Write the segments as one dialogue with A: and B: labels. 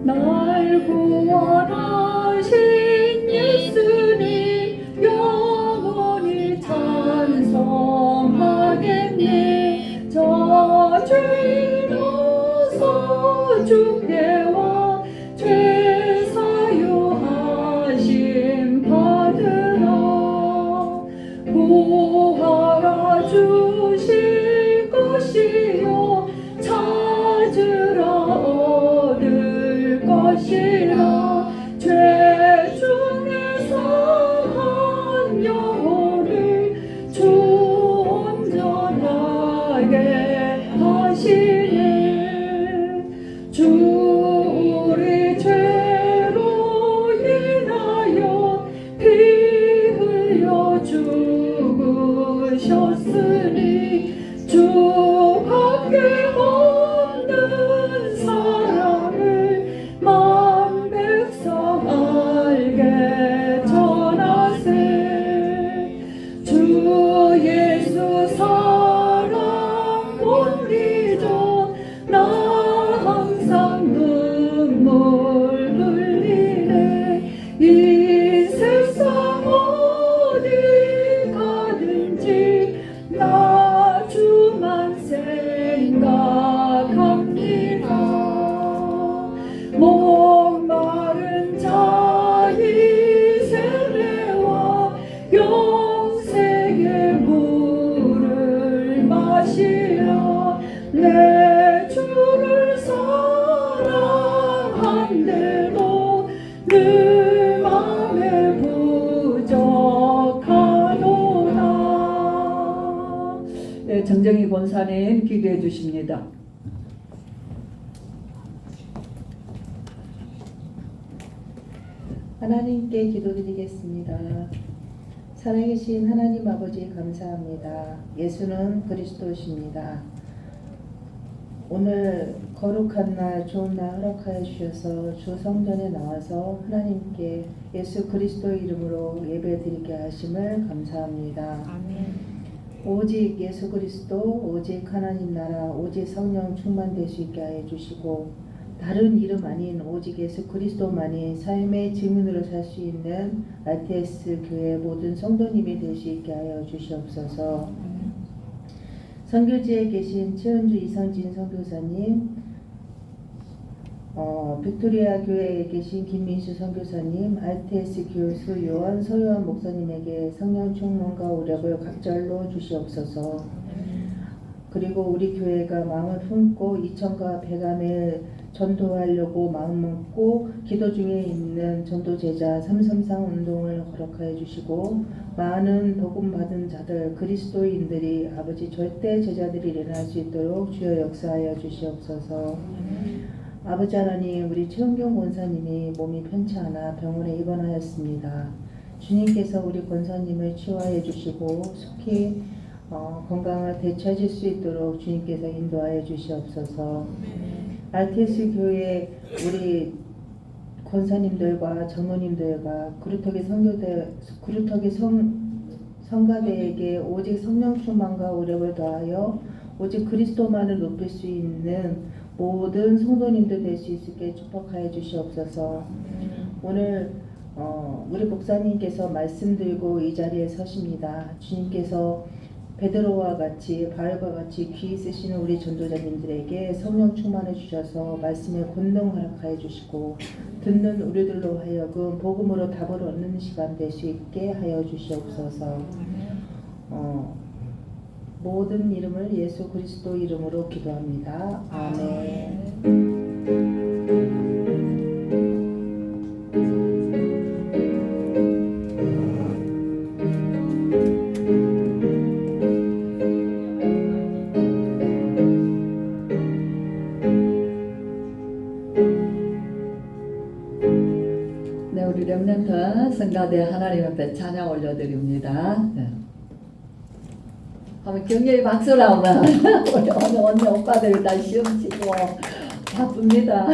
A: 날 구원하신 예수님 영원히 찬송하겠네. 저 죄로서 주께와 죄 사유하심 받으라. 구하라 주실 것이요 찾으라 얻을 것이라. 죄 중에서 한 영혼을 주 온전하게 하시네. 주 우리 죄로 인하여 피 흘려 죽으셨으니 주밖에 없는 사랑을 만 백성 알게 전하세. 주 예수 사랑 못 잊어 나 항상 눈물 흘리네. 이 세상 어디 가든지 나 주만 생각합니다. 목마른 자의 세례와 영생의 물을 마시라. 내 주를 사랑한대도 늘 맘에 부족하도다. 네, 정정희 권사님 기도해 주십니다.
B: 하나님께 기도드리겠습니다. 살아계신 하나님 아버지 감사합니다. 예수는 그리스도십니다. 오늘 거룩한 날 좋은 날 허락하여 주셔서 주 성전에 나와서 하나님께 예수 그리스도의 이름으로 예배드리게 하심을 감사합니다.
A: 아멘.
B: 오직 예수 그리스도, 오직 하나님 나라, 오직 성령 충만될 수 있게 하여 주시고 다른 이름 아닌 오직 예수 그리스도만이 삶의 증인으로 살 수 있는 RTS 교회 모든 성도님이 될 수 있게 하여 주시옵소서. 선교지에 계신 최은주 이성진 선교사님, 빅토리아 교회에 계신 김민수 선교사님, RTS 교수 요한 서요한 목사님에게 성령 충만과 오력을 각절로 주시옵소서. 그리고 우리 교회가 마음을 품고 이천과 백암을 전도하려고 마음 먹고 기도 중에 있는 전도제자 333 운동을 허락하여 주시고 많은 복음 받은 자들 그리스도인들이 아버지 절대 제자들이 일어날 수 있도록 주여 역사하여 주시옵소서. 아버지 하나님, 우리 최은경 권사님이 몸이 편치 않아 병원에 입원하였습니다. 주님께서 우리 권사님을 치유하여 주시고 속히 건강을 되찾을 수 있도록 주님께서 인도하여 주시옵소서. RTS 교회 우리 권사님들과 장로님들과 그루터기 성가대에게 오직 성령 충만과 오력을 더하여 오직 그리스도만을 높일 수 있는 모든 성도님들 될 수 있게 축복하여 주시옵소서. 오늘 우리 목사님께서 말씀 들고 이 자리에 서십니다. 주님께서 베드로와 같이 바울과 같이 귀 있으시는 우리 전도자님들에게 성령 충만해 주셔서 말씀의 권능 허락하여 주시고 듣는 우리들로 하여금 복음으로 답을 얻는 시간 될 수 있게 하여 주시옵소서. 모든 이름을 예수 그리스도 이름으로 기도합니다. 아멘.
A: 네, 우리 렘넌트 성가대 하나님 앞에 찬양 올려드립니다. 네. 한번 격려의 박수를 한번. 우리 오늘 언니 오빠들 다 시험 치고 바쁩니다.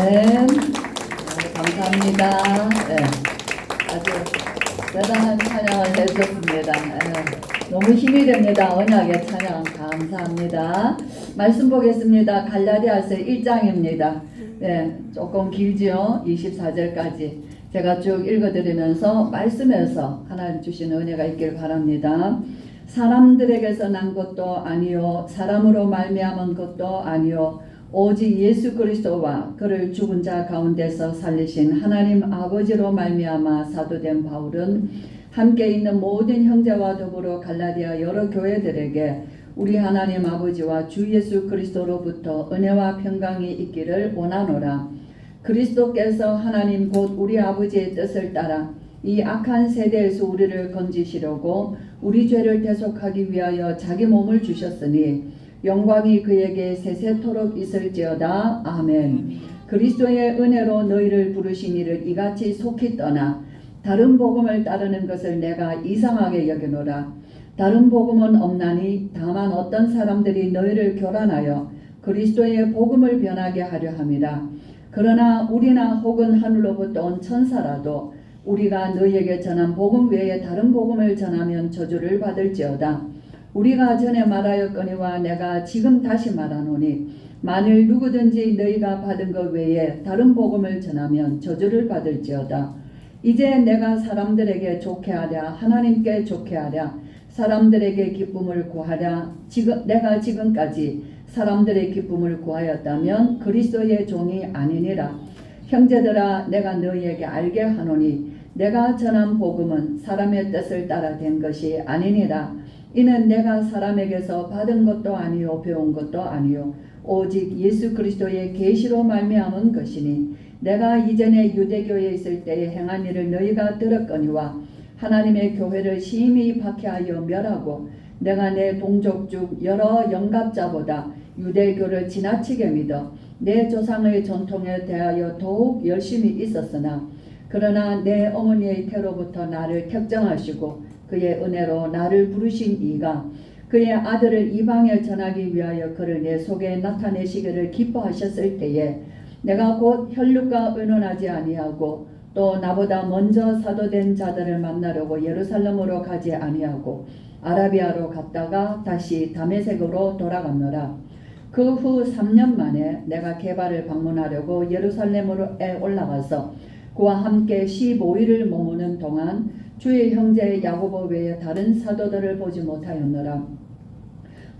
A: 아멘. 감사합니다. 네, 아주 대단한 찬양을 해주셨습니다. 네, 너무 힘이 됩니다. 언약의 찬양 감사합니다. 말씀 보겠습니다. 갈라디아서 1장입니다. 네, 조금 길지요. 24절까지 제가 쭉 읽어드리면서 말씀에서 하나님 주신 은혜가 있길 바랍니다. 사람들에게서 난 것도 아니요 사람으로 말미암은 것도 아니요 오직 예수 그리스도와 그를 죽은 자 가운데서 살리신 하나님 아버지로 말미암아 사도된 바울은 함께 있는 모든 형제와 더불어 갈라디아 여러 교회들에게 우리 하나님 아버지와 주 예수 그리스도로부터 은혜와 평강이 있기를 원하노라. 그리스도께서 하나님 곧 우리 아버지의 뜻을 따라 이 악한 세대에서 우리를 건지시려고 우리 죄를 대속하기 위하여 자기 몸을 주셨으니 영광이 그에게 세세토록 있을지어다. 아멘. 그리스도의 은혜로 너희를 부르신 이를 이같이 속히 떠나 다른 복음을 따르는 것을 내가 이상하게 여기노라. 다른 복음은 없나니 다만 어떤 사람들이 너희를 교란하여 그리스도의 복음을 변하게 하려 함이라. 그러나 우리나 혹은 하늘로부터 온 천사라도 우리가 너희에게 전한 복음 외에 다른 복음을 전하면 저주를 받을지어다. 우리가 전에 말하였거니와 내가 지금 다시 말하노니 만일 누구든지 너희가 받은 것 외에 다른 복음을 전하면 저주를 받을지어다. 이제 내가 사람들에게 좋게 하랴 하나님께 좋게 하랴 사람들에게 기쁨을 구하랴 내가 지금까지 사람들의 기쁨을 구하였다면 그리스도의 종이 아니니라. 형제들아 내가 너희에게 알게 하노니 내가 전한 복음은 사람의 뜻을 따라 된 것이 아니니라. 이는 내가 사람에게서 받은 것도 아니요 배운 것도 아니요 오직 예수 그리스도의 계시로 말미암은 것이니 내가 이전에 유대교에 있을 때에 행한 일을 너희가 들었거니와 하나님의 교회를 심히 박해하여 멸하고 내가 내 동족 중 여러 영갑자보다 유대교를 지나치게 믿어 내 조상의 전통에 대하여 더욱 열심히 있었으나 그러나 내 어머니의 태로부터 나를 택정하시고 그의 은혜로 나를 부르신 이가 그의 아들을 이방에 전하기 위하여 그를 내 속에 나타내시기를 기뻐하셨을 때에 내가 곧 혈육과 의논하지 아니하고 또 나보다 먼저 사도된 자들을 만나려고 예루살렘으로 가지 아니하고 아라비아로 갔다가 다시 다메섹으로 돌아갔노라. 그 후 3년 만에 내가 게바를 방문하려고 예루살렘에 올라가서 그와 함께 15일을 머무는 동안 주의 형제 야고보 외에 다른 사도들을 보지 못하였노라.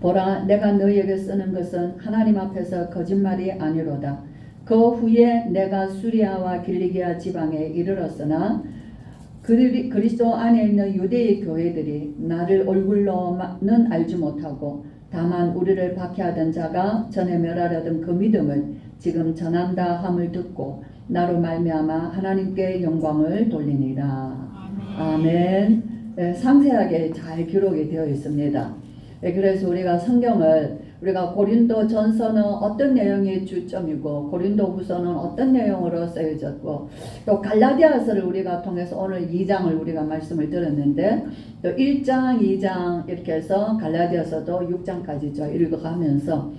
A: 보라 내가 너희에게 쓰는 것은 하나님 앞에서 거짓말이 아니로다. 그 후에 내가 수리아와 길리기아 지방에 이르렀으나 그리스도 안에 있는 유대의 교회들이 나를 얼굴로는 알지 못하고 다만 우리를 박해하던 자가 전에 멸하려던 그 믿음을 지금 전한다 함을 듣고 나로 말미암아 하나님께 영광을 돌리니라. 아멘. 네, 상세하게 잘 기록이 되어 있습니다. 네, 그래서 우리가 성경을 우리가 고린도 전서는 어떤 내용이 주점이고 고린도 후서는 어떤 내용으로 쓰여졌고 또 갈라디아서를 우리가 통해서 오늘 2장을 우리가 말씀을 들었는데 또 1장, 2장 이렇게 해서 갈라디아서도 6장까지 저 읽어가면서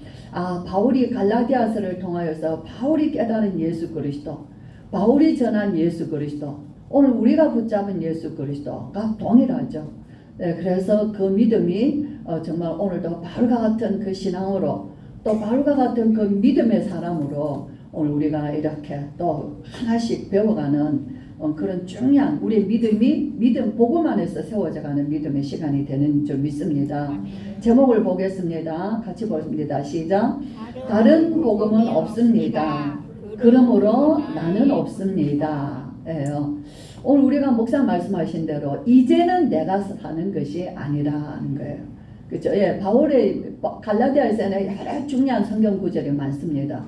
A: 바울이 갈라디아서를 통하여서 바울이 깨달은 예수 그리스도, 바울이 전한 예수 그리스도, 오늘 우리가 붙잡은 예수 그리스도가 동일하죠. 네, 그래서 그 믿음이 정말 오늘도 바울과 같은 그 신앙으로 또 바울과 같은 그 믿음의 사람으로 오늘 우리가 이렇게 또 하나씩 배워가는 그런 중요한 우리의 믿음 복음 안에서 세워져가는 믿음의 시간이 되는 줄 믿습니다. 제목을 보겠습니다. 같이 보겠습니다. 시작. 다른 복음은 없습니다. 그러므로 나는 없습니다. 예요. 오늘 우리가 목사 말씀하신 대로 이제는 내가 사는 것이 아니라는 거예요. 그렇죠? 예, 바울의 갈라디아에서는 여러 중요한 성경 구절이 많습니다.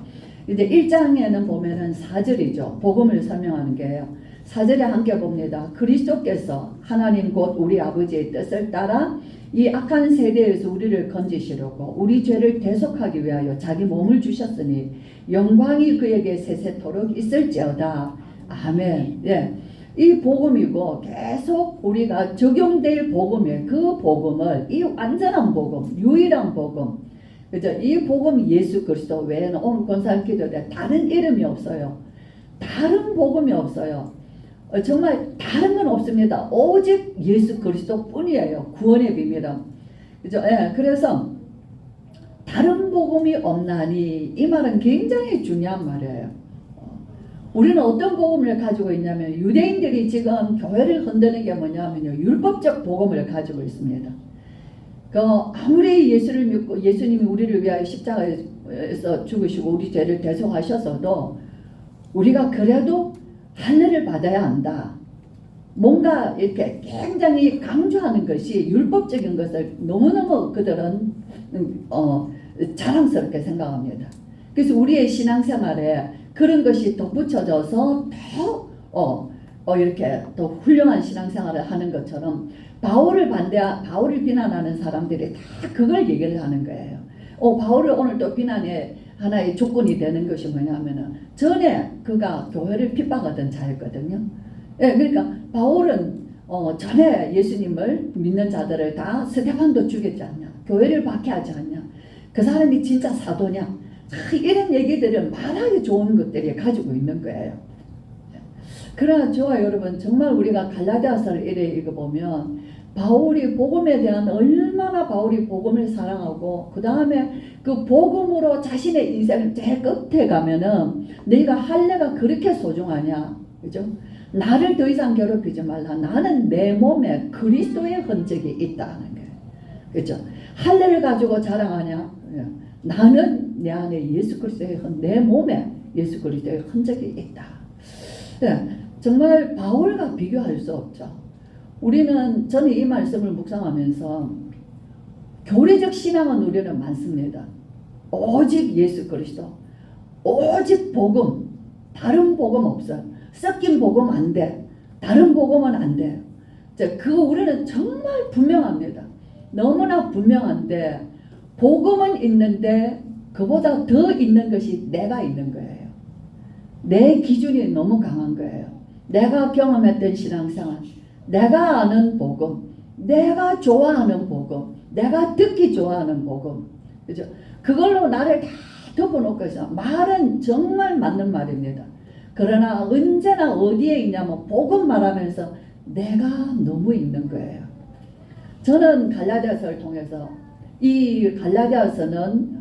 A: 이제 1장에는 보면은 4절이죠. 복음을 설명하는 게요. 4절에 함께 봅니다. 그리스도께서 하나님 곧 우리 아버지의 뜻을 따라 이 악한 세대에서 우리를 건지시려고 우리 죄를 대속하기 위하여 자기 몸을 주셨으니 영광이 그에게 세세토록 있을지어다. 아멘. 예. 이 복음이고 계속 우리가 적용될 복음이에요. 그 복음을 이 완전한 복음, 유일한 복음, 그죠? 이 복음 예수 그리스도 외에는 오늘 권사님 기도에 다른 이름이 없어요. 다른 복음이 없어요. 정말 다른 건 없습니다. 오직 예수 그리스도 뿐이에요. 구원의 비밀은. 그죠? 예, 그래서 다른 복음이 없나니 이 말은 굉장히 중요한 말이에요. 우리는 어떤 복음을 가지고 있냐면 유대인들이 지금 교회를 흔드는 게 뭐냐면요. 율법적 복음을 가지고 있습니다. 아무리 예수를 믿고 예수님이 우리를 위하여 십자가에서 죽으시고 우리 죄를 대속하셔서도 우리가 그래도 할례를 받아야 한다. 뭔가 이렇게 굉장히 강조하는 것이 율법적인 것을 너무너무 그들은 자랑스럽게 생각합니다. 그래서 우리의 신앙생활에 그런 것이 덧붙여져서 더 이렇게 더 훌륭한 신앙생활을 하는 것처럼 바울을 비난하는 사람들이 다 그걸 얘기를 하는 거예요. 바울을 오늘 또 비난의 하나의 조건이 되는 것이 뭐냐면은 전에 그가 교회를 핍박하던 자였거든요. 예, 그러니까 바울은 전에 예수님을 믿는 자들을 다 스데반도 죽였지 않냐, 교회를 박해하지 않냐, 그 사람이 진짜 사도냐. 이런 얘기들은 말하기 좋은 것들이 가지고 있는 거예요. 그러나 저와 여러분 정말 우리가 갈라디아서를 이래 읽어보면 바울이 복음에 대한 얼마나 바울이 복음을 사랑하고 그 다음에 그 복음으로 자신의 인생을 제일 끝에 가면은 네가 할례가 그렇게 소중하냐, 그죠? 나를 더 이상 괴롭히지 말라. 나는 내 몸에 그리스도의 흔적이 있다는 거예요. 그죠? 할례를 가지고 자랑하냐? 나는 내 안에 예수 그리스도의 내 몸에 예수 그리스도의 흔적이 있다. 네, 정말 바울과 비교할 수 없죠. 저는 이 말씀을 묵상하면서 교리적 신앙은 우리는 많습니다. 오직 예수 그리스도, 오직 복음, 다른 복음 없어요. 섞인 복음 안 돼. 다른 복음은 안 돼요. 우리는 정말 분명합니다. 너무나 분명한데 복음은 있는데 그보다 더 있는 것이 내가 있는 거예요. 내 기준이 너무 강한 거예요. 내가 경험했던 신앙생활, 내가 아는 복음, 내가 좋아하는 복음, 내가 듣기 좋아하는 복음, 그죠? 그걸로 나를 다 덮어놓고 있어. 말은 정말 맞는 말입니다. 그러나 언제나 어디에 있냐면 복음 말하면서 내가 너무 있는 거예요. 저는 갈라디아서를 통해서 이 갈라디아서는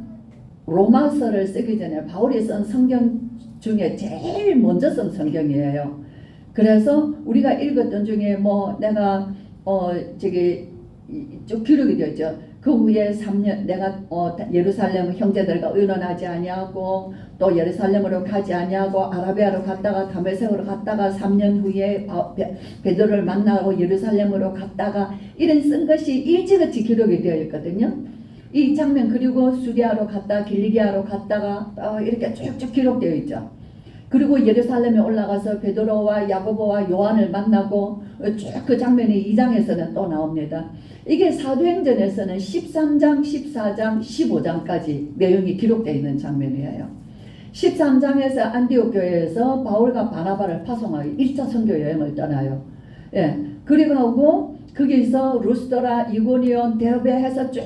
A: 로마서를 쓰기 전에 바울이 쓴 성경 중에 제일 먼저 쓴 성경이에요. 그래서 우리가 읽었던 중에 내가 쭉 기록이 되었죠. 그 후에 3년 내가 예루살렘 형제들과 의논하지 아니하고 또 예루살렘으로 가지 아니하고 아라비아로 갔다가 다메섹으로 갔다가 3년 후에 베드로를 만나고 예루살렘으로 갔다가 이런 쓴 것이 일찌감치 기록이 되어 있거든요. 이 장면 그리고 수리아로 갔다 길리기아로 갔다가 이렇게 쭉쭉 기록되어 있죠. 그리고 예루살렘에 올라가서 베드로와 야고보와 요한을 만나고 쭉 그 장면이 2장에서는 또 나옵니다. 이게 사도행전에서는 13장, 14장, 15장까지 내용이 기록되어 있는 장면이에요. 13장에서 안디옥 교회에서 바울과 바나바를 파송하기 1차 선교 여행을 떠나요. 예. 그리고 하고 거기서 루스드라, 이고니온, 데르베 해서 쭉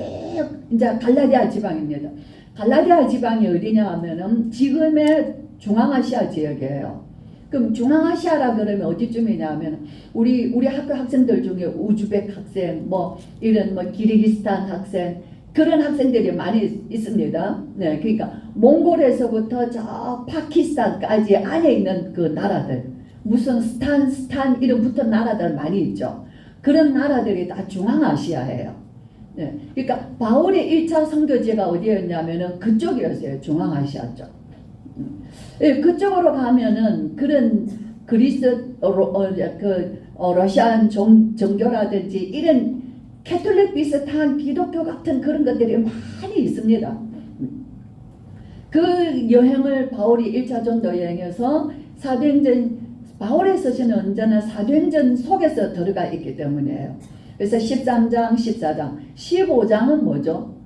A: 이제 갈라디아 지방입니다. 갈라디아 지방이 어디냐 하면은 지금의 중앙아시아 지역이에요. 그럼 중앙아시아라 그러면 어디쯤이냐 하면 우리 학교 학생들 중에 우즈벡 학생 뭐 이런 뭐 기르기스탄 학생 그런 학생들이 많이 있습니다. 네, 그러니까 몽골에서부터 저 파키스탄까지 안에 있는 그 나라들 무슨 스탄 이런 붙은 나라들 많이 있죠. 그런 나라들이 다 중앙아시아예요. 네, 그러니까 바울의 1차 선교지가 어디였냐면은 그쪽이었어요. 중앙아시아 쪽. 예, 그쪽으로 가면은 그런 그리스 러시안 정교라든지 이런 캐톨릭 비슷한 기독교 같은 그런 것들이 많이 있습니다. 그 여행을 바울이 1차 전도 여행에서 사도행전 바울의 서신은 언제나 사도행전 속에서 들어가 있기 때문이에요. 그래서 13장, 14장, 15장은 뭐죠?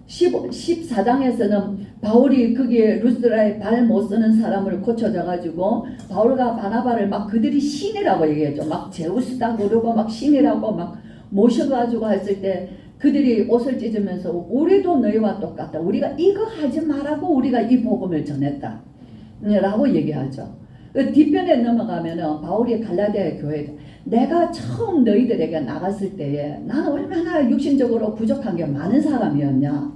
A: 14장에서는 바울이 거기에 루스드라에 발 못 쓰는 사람을 고쳐져 가지고 바울과 바나바를 막 그들이 신이라고 얘기했죠. 막 제우스다 그러고 막 신이라고 막 모셔가지고 했을 때 그들이 옷을 찢으면서 우리도 너희와 똑같다. 우리가 이거 하지 말라고 우리가 이 복음을 전했다. 라고 얘기하죠. 그 뒤편에 넘어가면은 바울이 갈라디아 교회 내가 처음 너희들에게 나갔을 때에 나는 얼마나 육신적으로 부족한 게 많은 사람이었냐.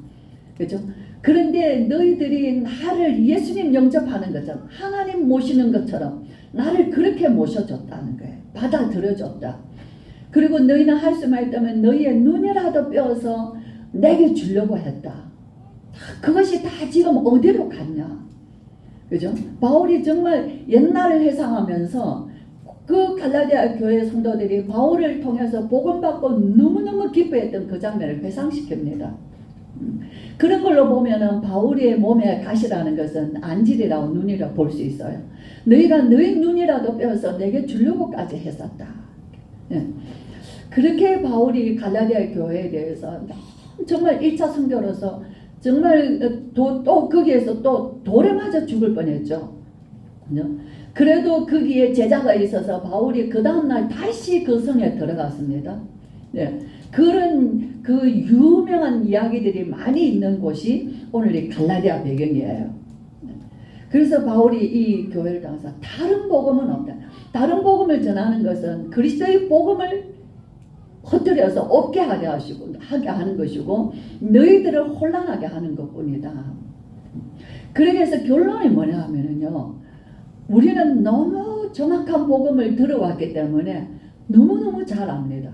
A: 그죠? 그런데 너희들이 나를 예수님 영접하는 것처럼 하나님 모시는 것처럼 나를 그렇게 모셔줬다는 거예요. 받아들여줬다. 그리고 너희는 할 수만 있다면 너희의 눈이라도 빼어서 내게 주려고 했다. 그것이 다 지금 어디로 갔냐. 그죠? 바울이 정말 옛날을 회상하면서 그 갈라디아 교회 성도들이 바울을 통해서 복음 받고 너무너무 기뻐했던 그 장면을 회상시킵니다. 그런 걸로 보면은 바울의 몸에 가시라는 것은 안질이라고 눈이라고 볼 수 있어요. 너희가 너희 눈이라도 빼어서 내게 주려고까지 했었다. 예. 그렇게 바울이 갈라디아 교회에 대해서 정말 1차 선교로서 정말 또 거기에서 또 돌에 맞아 죽을 뻔했죠. 그래도 거기에 제자가 있어서 바울이 그 다음날 다시 그 성에 들어갔습니다. 네. 그런 그 유명한 이야기들이 많이 있는 곳이 오늘 이 갈라디아 배경이에요. 그래서 바울이 이 교회를 통해서 다른 복음은 없다. 다른 복음을 전하는 것은 그리스도의 복음을 헛들여서 없게 하게 하는 것이고 너희들을 혼란하게 하는 것뿐이다. 그래서 결론이 뭐냐 하면은요. 우리는 너무 정확한 복음을 들어왔기 때문에 너무너무 잘 압니다.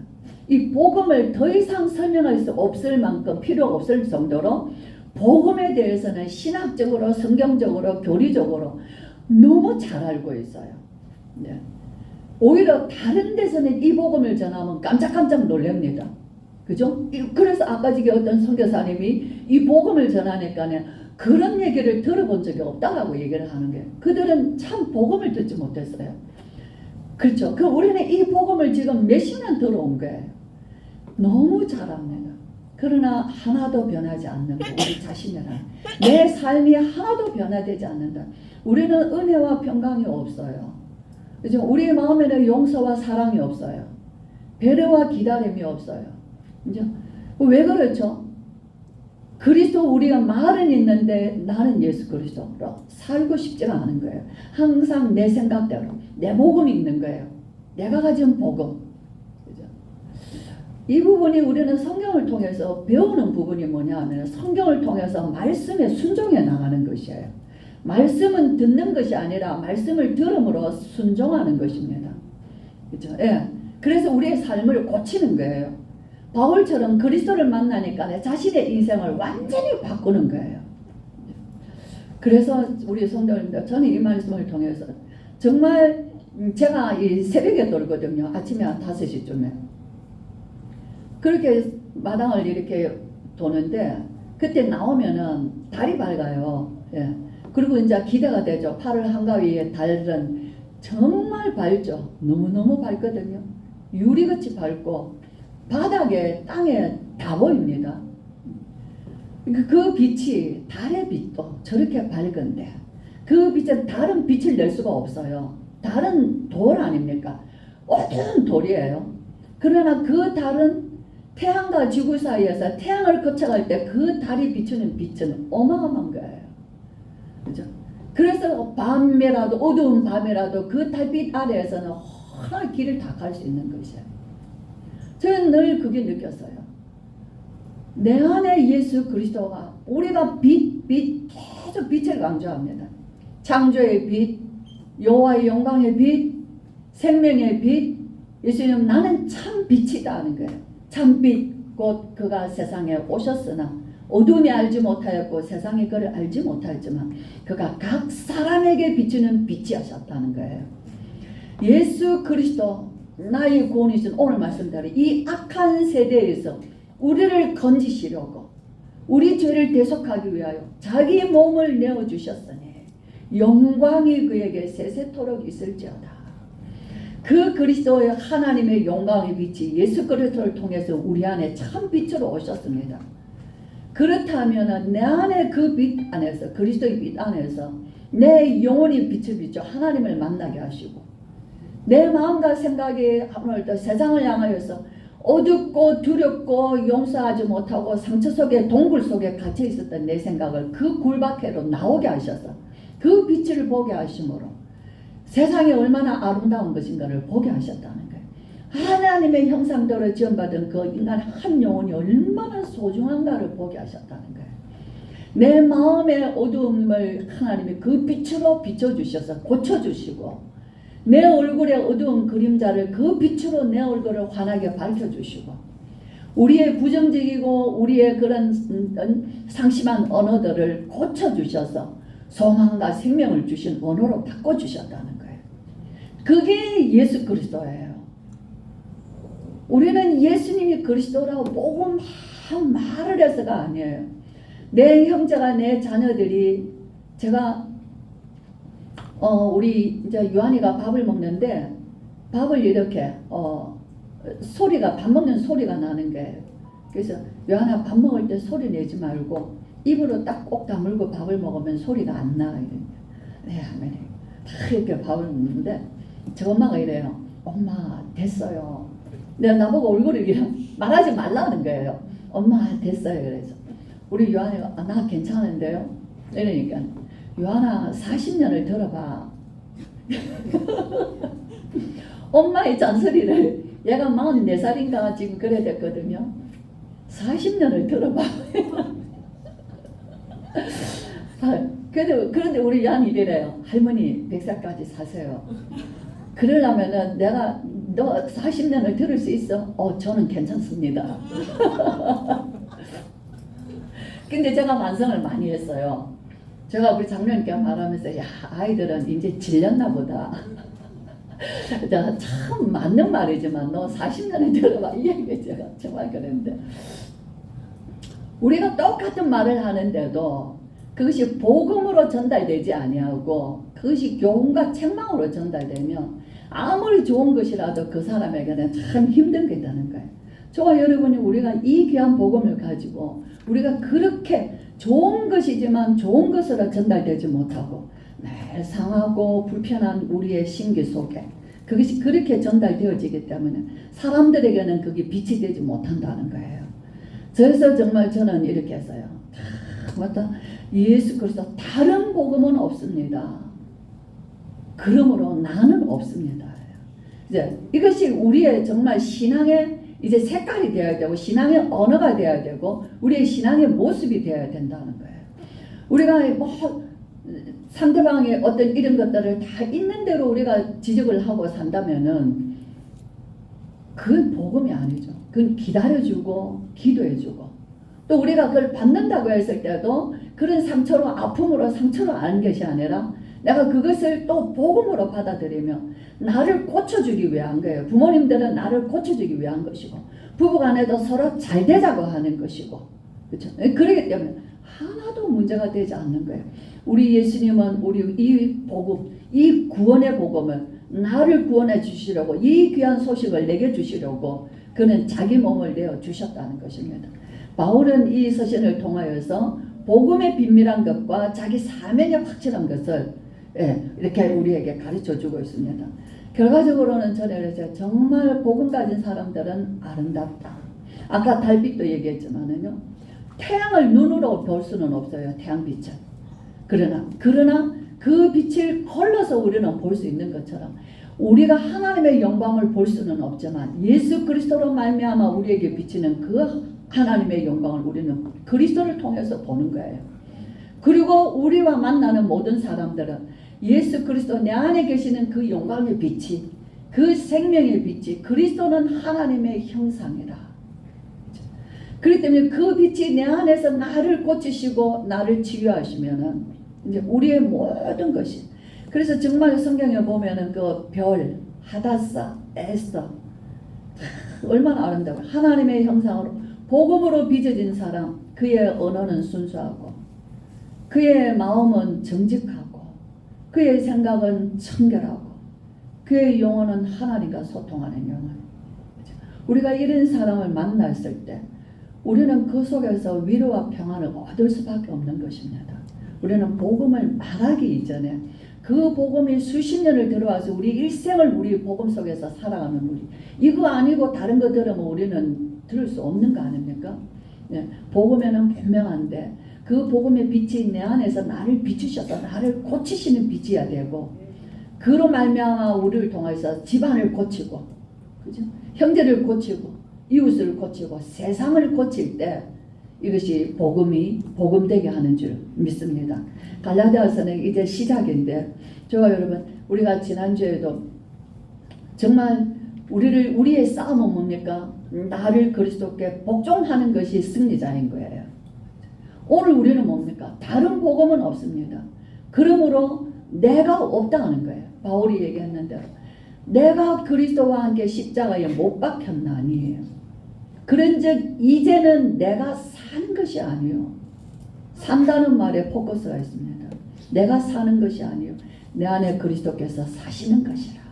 A: 이 복음을 더 이상 설명할 수 없을 만큼 필요가 없을 정도로 복음에 대해서는 신학적으로 성경적으로 교리적으로 너무 잘 알고 있어요. 네. 오히려 다른 데서는 이 복음을 전하면 깜짝깜짝 놀랍니다. 그죠? 그래서 아까 지금 어떤 선교사님이 이 복음을 전하니까 그런 얘기를 들어본 적이 없다라고 얘기를 하는 게 그들은 참 복음을 듣지 못했어요. 그렇죠. 그 우리는 이 복음을 지금 몇십 년 들어온 거예요. 너무 잘합니다. 그러나 하나도 변하지 않는 거 우리 자신이란 내 삶이 하나도 변화되지 않는다. 우리는 은혜와 평강이 없어요. 그죠? 우리 마음에는 용서와 사랑이 없어요. 배려와 기다림이 없어요. 그죠? 왜 그렇죠? 그리스도 우리가 말은 있는데 나는 예수 그리스도로 살고 싶지가 않은 거예요. 항상 내 생각대로 내 복음이 있는 거예요. 내가 가진 복음. 그죠? 이 부분이 우리는 성경을 통해서 배우는 부분이 뭐냐 하면 성경을 통해서 말씀에 순종해 나가는 것이에요. 말씀은 듣는 것이 아니라 말씀을 들음으로 순종하는 것입니다. 그렇죠? 예. 그래서 우리의 삶을 고치는 거예요. 바울처럼 그리스도를 만나니까 자신의 인생을 완전히 바꾸는 거예요. 그래서 우리 성도님들, 저는 이 말씀을 통해서 정말 제가 이 새벽에 돌거든요. 아침에 한 5시쯤에. 그렇게 마당을 이렇게 도는데 그때 나오면은 달이 밝아요. 예. 그리고 이제 기대가 되죠. 8월 한가위에 달은 정말 밝죠. 너무너무 밝거든요. 유리같이 밝고 바닥에 땅에 다 보입니다. 그 빛이 달의 빛도 저렇게 밝은데 그 빛은 다른 빛을 낼 수가 없어요. 달은 돌 아닙니까? 어두운 돌이에요. 그러나 그 달은 태양과 지구 사이에서 태양을 거쳐갈 때 그 달이 비추는 빛은 어마어마한 거예요. 그죠? 그래서 밤이라도 어두운 밤이라도 그 달빛 아래에서는 환한 길을 다 갈 수 있는 것이에요. 저는 늘 그게 느꼈어요. 내 안에 예수 그리스도가 우리가 빛 계속 빛을 강조합니다. 창조의 빛, 여호와의 영광의 빛, 생명의 빛. 예수님 나는 참 빛이다 하는 거예요. 참빛 곧 그가 세상에 오셨으나 어둠이 알지 못하였고 세상이 그를 알지 못하였지만 그가 각 사람에게 비추는 빛이 하셨다는 거예요. 예수 그리스도 나의 구원이신 오늘 말씀대로 이 악한 세대에서 우리를 건지시려고 우리 죄를 대속하기 위하여 자기 몸을 내어주셨으니 영광이 그에게 세세토록 있을지어다. 그 그리스도의 하나님의 영광의 빛이 예수 그리스도를 통해서 우리 안에 참 빛으로 오셨습니다. 그렇다면 내 안에 그 빛 안에서 그리스도의 빛 안에서 내 영혼이 빛을 비춰 하나님을 만나게 하시고 내 마음과 생각이 오늘도 세상을 향하여서 어둡고 두렵고 용서하지 못하고 상처 속에 동굴 속에 갇혀 있었던 내 생각을 그 굴밖으로 나오게 하셔서 그 빛을 보게 하심으로 세상이 얼마나 아름다운 것인가를 보게 하셨다는 거예요. 하나님의 형상대로 지원받은 그 인간 한 영혼이 얼마나 소중한가를 보게 하셨다는 거예요. 내 마음의 어두움을 하나님이 그 빛으로 비춰주셔서 고쳐주시고 내 얼굴의 어두운 그림자를 그 빛으로 내 얼굴을 환하게 밝혀주시고 우리의 부정적이고 우리의 그런 상심한 언어들을 고쳐주셔서 소망과 생명을 주신 언어로 바꿔주셨다는 거예요. 그게 예수 그리스도예요. 우리는 예수님이 그리스도라고 보고 막 말을 해서가 아니에요. 내 형제가 내 자녀들이 제가 우리 이제 요한이가 밥을 먹는데 밥을 이렇게 소리가 밥 먹는 소리가 나는 거예요. 그래서 요한아 밥 먹을 때 소리 내지 말고 입으로 딱 꼭 다물고 밥을 먹으면 소리가 안 나. 네, 하면 다 이렇게 밥을 먹는데 저 엄마가 이래요. 엄마 됐어요. 내가 나보고 얼굴을 이렇게 말하지 말라는 거예요. 엄마 됐어요. 그래서 우리 요한이가 나 괜찮은데요. 이러니까 요한아 40년을 들어봐. 엄마의 잔소리를 얘가 44살인가 지금 그래 됐거든요. 40년을 들어봐. 그런데 우리 요한이 이래요. 할머니 100살까지 사세요. 그러려면은 내가 너 40년을 들을 수 있어? 저는 괜찮습니다. 근데 제가 반성을 많이 했어요. 제가 우리 장로님께 말하면서 야 아이들은 이제 질렸나 보다. 참 맞는 말이지만 너 40년을 들어봐 이 얘기 제가 정말 그랬는데 우리가 똑같은 말을 하는데도 그것이 복음으로 전달되지 아니하고 그것이 교훈과 책망으로 전달되면 아무리 좋은 것이라도 그 사람에게는 참 힘든 게 되는 거예요. 저와 여러분이 우리가 이 귀한 복음을 가지고 우리가 그렇게 좋은 것이지만 좋은 것으로 전달되지 못하고 늘 상하고 불편한 우리의 심기 속에 그것이 그렇게 전달되어지기 때문에 사람들에게는 그게 빛이 되지 못한다는 거예요. 그래서 정말 저는 이렇게 했어요. 맞다. 예수 그리스도 다른 복음은 없습니다. 그러므로 나는 없습니다. 이제 이것이 우리의 정말 신앙의 이제 색깔이 되어야 되고 신앙의 언어가 되어야 되고 우리의 신앙의 모습이 되어야 된다는 거예요. 우리가 뭐 상대방의 어떤 이런 것들을 다 있는 대로 우리가 지적을 하고 산다면은 그건 복음이 아니죠. 그건 기다려주고 기도해주고 또 우리가 그걸 받는다고 했을 때도 그런 상처로 아픔으로 상처로 아는 것이 아니라 내가 그것을 또 복음으로 받아들이며 나를 고쳐주기 위한 거예요. 부모님들은 나를 고쳐주기 위한 것이고 부부간에도 서로 잘 되자고 하는 것이고 그렇죠? 그렇기 때문에 하나도 문제가 되지 않는 거예요. 우리 예수님은 우리 이 복음, 이 구원의 복음을 나를 구원해 주시려고 이 귀한 소식을 내게 주시려고 그는 자기 몸을 내어 주셨다는 것입니다. 바울은 이 서신을 통하여서 복음의 비밀한 것과 자기 사명의 확실한 것을 이렇게 우리에게 가르쳐 주고 있습니다. 결과적으로는 저는 정말 복음 가진 사람들은 아름답다. 아까 달빛도 얘기했지만은요. 태양을 눈으로 볼 수는 없어요. 태양빛을. 그러나 그 빛을 걸러서 우리는 볼 수 있는 것처럼 우리가 하나님의 영광을 볼 수는 없지만 예수 그리스도로 말미암아 우리에게 비치는 그 하나님의 영광을 우리는 그리스도를 통해서 보는 거예요. 그리고 우리와 만나는 모든 사람들은 예수 그리스도 내 안에 계시는 그 영광의 빛이 그 생명의 빛이 그리스도는 하나님의 형상이라. 그렇기 때문에 그 빛이 내 안에서 나를 고치시고 나를 치유하시면은 이제 우리의 모든 것이 그래서 정말 성경에 보면은 그 별, 하다사, 에스더 얼마나 아름다워. 하나님의 형상으로 복음으로 빚어진 사람 그의 언어는 순수하고 그의 마음은 정직하고 그의 생각은 청결하고 그의 영혼은 하나님과 소통하는 영혼. 우리가 이런 사람을 만났을 때 우리는 그 속에서 위로와 평안을 얻을 수밖에 없는 것입니다. 우리는 복음을 말하기 이전에 그 복음이 수십 년을 들어와서 우리 일생을 우리 복음 속에서 살아가는 우리 이거 아니고 다른 거 들으면 우리는 들을 수 없는 거 아닙니까? 복음에는 분명한데 그 복음의 빛이 내 안에서 나를 비추셔서 나를 고치시는 빛이어야 되고 그로 말미암아 우리를 통해서 집안을 고치고 그죠? 형제를 고치고 이웃을 고치고 세상을 고칠 때 이것이 복음이 복음되게 하는 줄 믿습니다. 갈라디아서는 이제 시작인데 저와 여러분 우리가 지난주에도 정말 우리의 싸움은 뭡니까? 나를 그리스도께 복종하는 것이 승리자인 거예요. 오늘 우리는 뭡니까? 다른 복음은 없습니다. 그러므로 내가 없다는 거예요. 바울이 얘기했는 대로 내가 그리스도와 함께 십자가에 못 박혔나니 그런즉 이제는 내가 사는 것이 아니요 산다는 말에 포커스가 있습니다. 내가 사는 것이 아니요 내 안에 그리스도께서 사시는 것이라.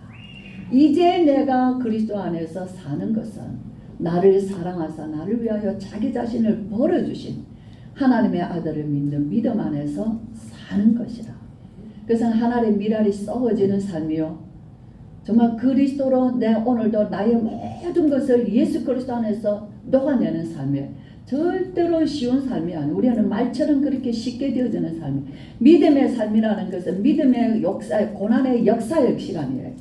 A: 이제 내가 그리스도 안에서 사는 것은 나를 사랑하사 나를 위하여 자기 자신을 버려주신 하나님의 아들을 믿는 믿음 안에서 사는 것이라. 그래서 하나님의 미랄이 썩어지는 삶이요 정말 그리스도로 내 오늘도 나의 모든 것을 예수 그리스도 안에서 녹아내는 삶이에요. 절대로 쉬운 삶이 아니에요. 우리는 말처럼 그렇게 쉽게 되어지는 삶이에요. 믿음의 삶이라는 것은 믿음의 역사, 고난의 역사의 시간이에요.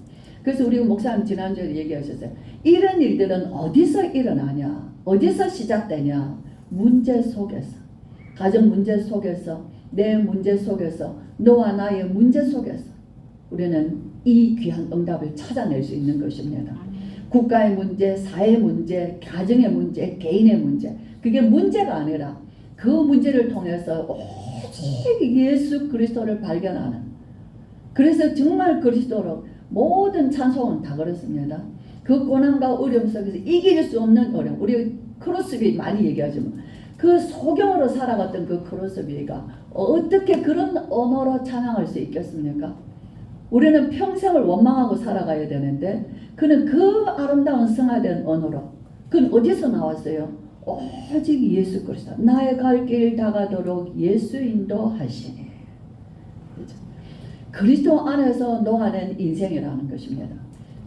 A: 그래서 우리 목사님 지난주에 얘기하셨어요. 이런 일들은 어디서 일어나냐? 어디서 시작되냐? 문제 속에서. 가정 문제 속에서, 내 문제 속에서, 너와 나의 문제 속에서 우리는 이 귀한 응답을 찾아낼 수 있는 것입니다. 국가의 문제, 사회 문제, 가정의 문제, 개인의 문제 그게 문제가 아니라 그 문제를 통해서 오직 예수 그리스도를 발견하는 그래서 정말 그리스도로 모든 찬송은 다 그렇습니다. 그 고난과 어려움 속에서 이길 수 없는 어려움 우리 크로스비 많이 얘기하지만 그 소경으로 살아갔던 그 크로스비가 어떻게 그런 언어로 찬양할 수 있겠습니까? 우리는 평생을 원망하고 살아가야 되는데 그는 그 아름다운 성화된 언어로 그는 어디서 나왔어요? 오직 예수 그리스도 나의 갈 길 다가도록 예수 인도하시니 그렇죠? 그리스도 안에서 녹아낸 인생이라는 것입니다.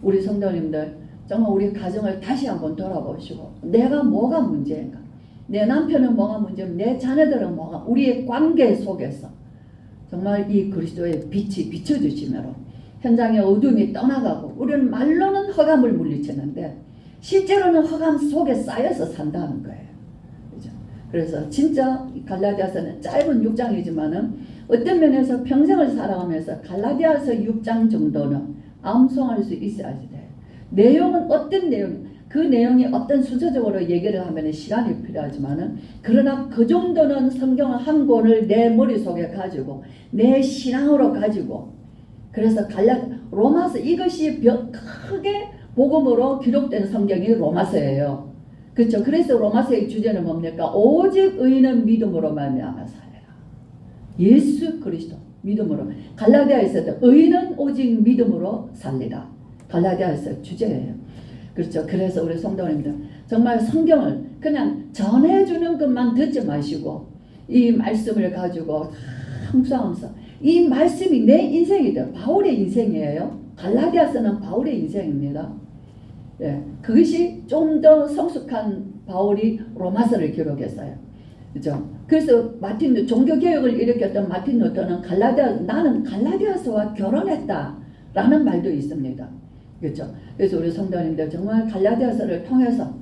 A: 우리 성도님들 정말 우리 가정을 다시 한번 돌아보시고 내가 뭐가 문제인가 내 남편은 뭐가 문제인가 내 자녀들은 뭐가 우리의 관계 속에서 정말 이 그리스도의 빛이 비춰주시므로 현장의 어둠이 떠나가고 우리는 말로는 흑암을 물리치는데 실제로는 흑암 속에 쌓여서 산다는 거예요. 그죠? 그래서 진짜 갈라디아서는 짧은 6장이지만은 어떤 면에서 평생을 살아가면서 갈라디아서 6장 정도는 암송할 수 있어야지 돼요. 내용은 어떤 내용? 그 내용이 어떤 순서적으로 얘기를 하면 시간이 필요하지만은 그러나 그 정도는 성경 한 권을 내 머릿속에 가지고 내 신앙으로 가지고 그래서 로마서 이것이 크게 복음으로 기록된 성경이 로마서예요. 그렇죠. 그래서 로마서의 주제는 뭡니까? 오직 의인은 믿음으로 말미암아 살리라. 예수 그리스도 믿음으로. 갈라디아에서도 의인은 오직 믿음으로 살리라. 갈라디아에서 주제예요. 그렇죠. 그래서 우리 성도님들 정말 성경을 그냥 전해주는 것만 듣지 마시고 이 말씀을 가지고 항상하면서 이 말씀이 내 인생이다. 바울의 인생이에요. 갈라디아서는 바울의 인생입니다. 예, 그것이 좀 더 성숙한 바울이 로마서를 기록했어요. 그죠? 그래서 종교개혁을 일으켰던 마틴 루터는 나는 갈라디아서와 결혼했다라는 말도 있습니다. 그렇죠? 그래서 우리 성도님들 정말 갈라디아서를 통해서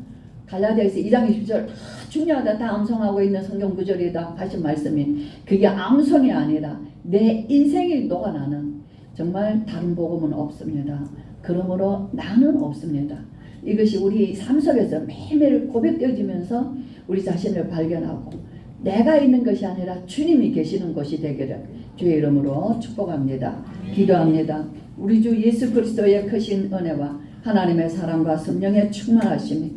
A: 갈라디아서 2장 20절 다 중요하다, 다 암송하고 있는 성경 구절이다 하신 말씀이 그게 암송이 아니라 내 인생이 녹아나는 정말 다른 복음은 없습니다. 그러므로 나는 없습니다. 이것이 우리 삶 속에서 매일매일 고백되어지면서 우리 자신을 발견하고 내가 있는 것이 아니라 주님이 계시는 곳이 되기를 주의 이름으로 축복합니다. 기도합니다. 우리 주 예수 그리스도의 크신 은혜와 하나님의 사랑과 성령의 충만하심이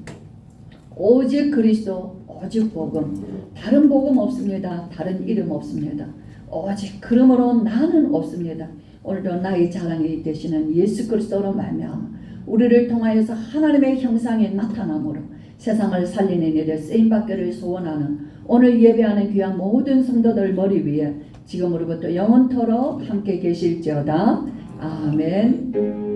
A: 오직 그리스도, 오직 복음, 다른 복음 없습니다. 다른 이름 없습니다. 오직 그러므로 나는 없습니다. 오늘도 나의 자랑이 되시는 예수 그리스도로 말미암아 우리를 통하여서 하나님의 형상이 나타남으로 세상을 살리는 일에 쓰임받기를 소원하는 오늘 예배하는 귀한 모든 성도들 머리 위에 지금으로부터 영원토록 함께 계실지어다. 아멘.